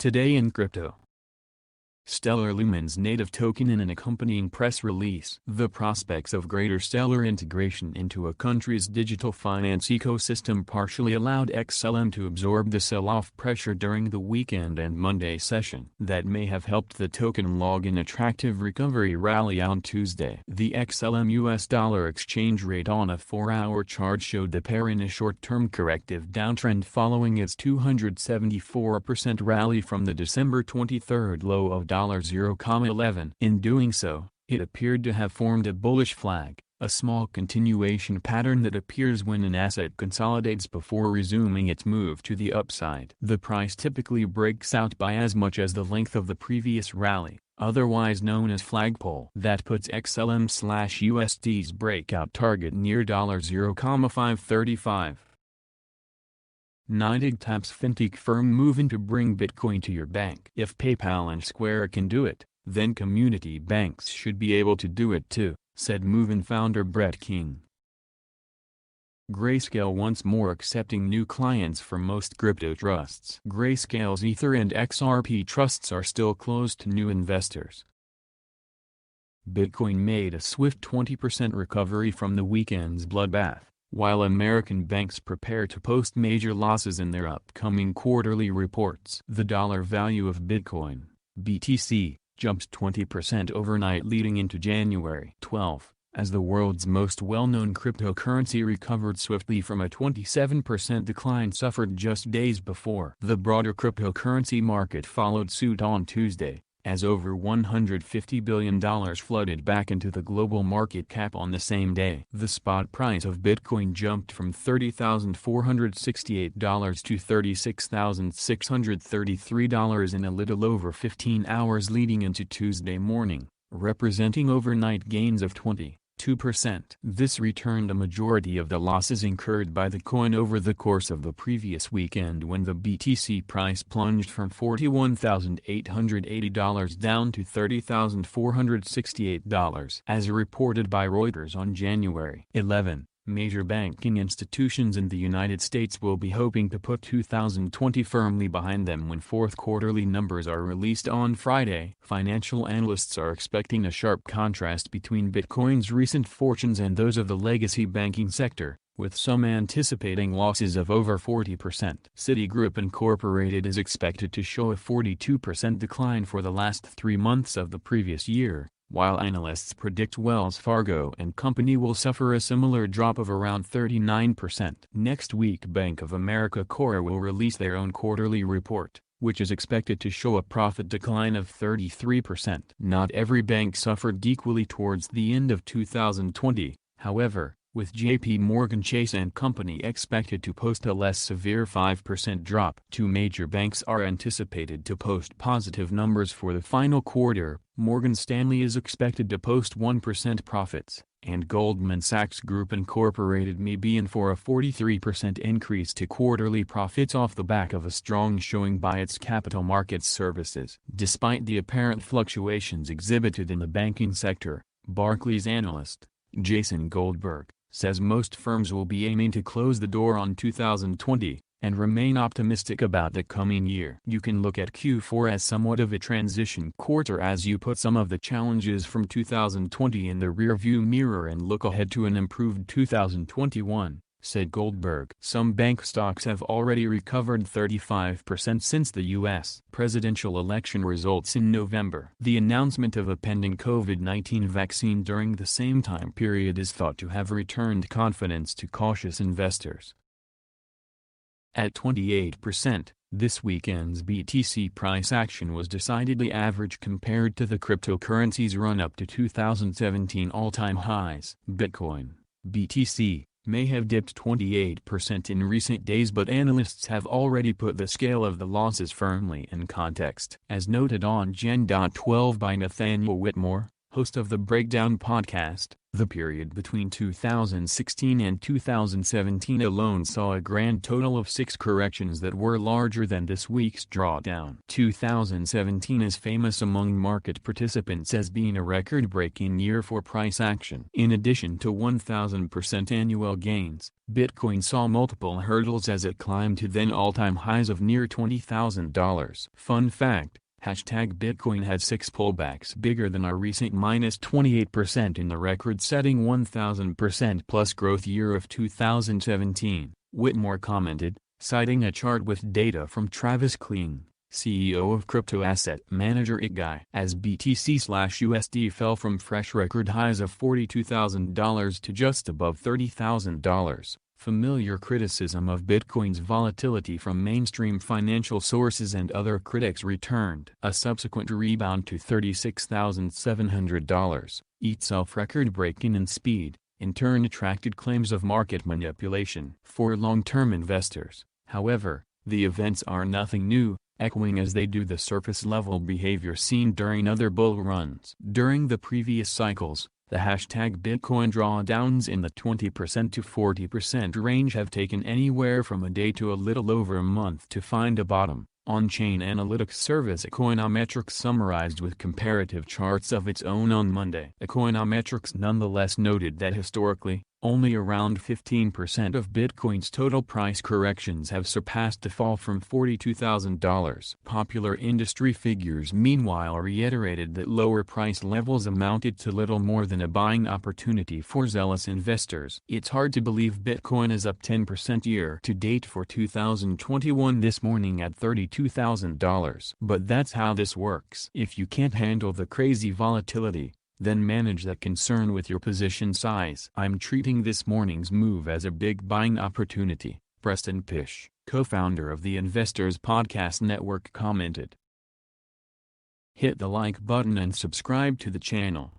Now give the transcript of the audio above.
Today in crypto. Stellar Lumens native token in an accompanying press release. The prospects of greater Stellar integration into a country's digital finance ecosystem partially allowed XLM to absorb the sell-off pressure during the weekend and Monday session. That may have helped the token log an attractive recovery rally on Tuesday. The XLM US dollar exchange rate on a 4-hour chart showed the pair in a short-term corrective downtrend following its 274% rally from the December 23 low of $0.11. In doing so, it appeared to have formed a bullish flag, a small continuation pattern that appears when an asset consolidates before resuming its move to the upside. The price typically breaks out by as much as the length of the previous rally, otherwise known as flagpole. That puts XLM/USD's breakout target near $0.535. Nideg taps fintech firm moving to bring Bitcoin to your bank. If PayPal and Square can do it, then community banks should be able to do it too, said Movin founder Brett King. Grayscale once more accepting new clients for most crypto trusts. Grayscale's Ether and XRP trusts are still closed to new investors. Bitcoin made a swift 20% recovery from the weekend's bloodbath, while American banks prepare to post major losses in their upcoming quarterly reports. The dollar value of Bitcoin, BTC, jumped 20% overnight leading into January 12, as the world's most well-known cryptocurrency recovered swiftly from a 27% decline suffered just days before. The broader cryptocurrency market followed suit on Tuesday, as over $150 billion flooded back into the global market cap on the same day. The spot price of Bitcoin jumped from $30,468 to $36,633 in a little over 15 hours leading into Tuesday morning, representing overnight gains of 22%. This returned a majority of the losses incurred by the coin over the course of the previous weekend when the BTC price plunged from $41,880 down to $30,468. As reported by Reuters on January 11, major banking institutions in the United States will be hoping to put 2020 firmly behind them when fourth quarterly numbers are released on Friday. Financial analysts are expecting a sharp contrast between Bitcoin's recent fortunes and those of the legacy banking sector, with some anticipating losses of over 40%. Citigroup Incorporated is expected to show a 42% decline for the last 3 months of the previous year, while analysts predict Wells Fargo and Company will suffer a similar drop of around 39%. Next week Bank of America Core will release their own quarterly report, which is expected to show a profit decline of 33%. Not every bank suffered equally towards the end of 2020, however, with J.P. Morgan Chase and Company expected to post a less severe 5% drop. Two major banks are anticipated to post positive numbers for the final quarter. Morgan Stanley is expected to post 1% profits, and Goldman Sachs Group Incorporated may be in for a 43% increase to quarterly profits off the back of a strong showing by its capital markets services. Despite the apparent fluctuations exhibited in the banking sector, Barclays analyst Jason Goldberg says most firms will be aiming to close the door on 2020, and remain optimistic about the coming year. You can look at Q4 as somewhat of a transition quarter as you put some of the challenges from 2020 in the rearview mirror and look ahead to an improved 2021, said Goldberg. Some bank stocks have already recovered 35% since the U.S. presidential election results in November. The announcement of a pending COVID-19 vaccine during the same time period is thought to have returned confidence to cautious investors. At 28%, this weekend's BTC price action was decidedly average compared to the cryptocurrency's run-up to 2017 all-time highs. Bitcoin, BTC, may have dipped 28% in recent days, but analysts have already put the scale of the losses firmly in context. As noted on Gen.12 by Nathaniel Whitmore, host of the Breakdown podcast. The period between 2016 and 2017 alone saw a grand total of 6 corrections that were larger than this week's drawdown. 2017 is famous among market participants as being a record-breaking year for price action. In addition to 1,000% annual gains, Bitcoin saw multiple hurdles as it climbed to then all-time highs of near $20,000. Fun fact: #Bitcoin had 6 pullbacks bigger than our recent minus 28% in the record-setting 1,000% plus growth year of 2017, Whitmore commented, citing a chart with data from Travis Kling, CEO of crypto asset manager IGAI. As BTC/USD fell from fresh record highs of $42,000 to just above $30,000. Familiar criticism of Bitcoin's volatility from mainstream financial sources and other critics returned. A subsequent rebound to $36,700, itself record-breaking in speed, in turn attracted claims of market manipulation. For long-term investors, however, the events are nothing new, echoing as they do the surface-level behavior seen during other bull runs. During the previous cycles, the #Bitcoin drawdowns in the 20% to 40% range have taken anywhere from a day to a little over a month to find a bottom. On-chain analytics service Econometrics summarized with comparative charts of its own on Monday. Econometrics nonetheless noted that historically, only around 15% of Bitcoin's total price corrections have surpassed the fall from $42,000. Popular industry figures meanwhile reiterated that lower price levels amounted to little more than a buying opportunity for zealous investors. It's hard to believe Bitcoin is up 10% year to date for 2021 this morning at $32,000. But that's how this works. If you can't handle the crazy volatility, then manage that concern with your position size. I'm treating this morning's move as a big buying opportunity, Preston Pish, co-founder of the Investors Podcast Network, commented. Hit the like button and subscribe to the channel.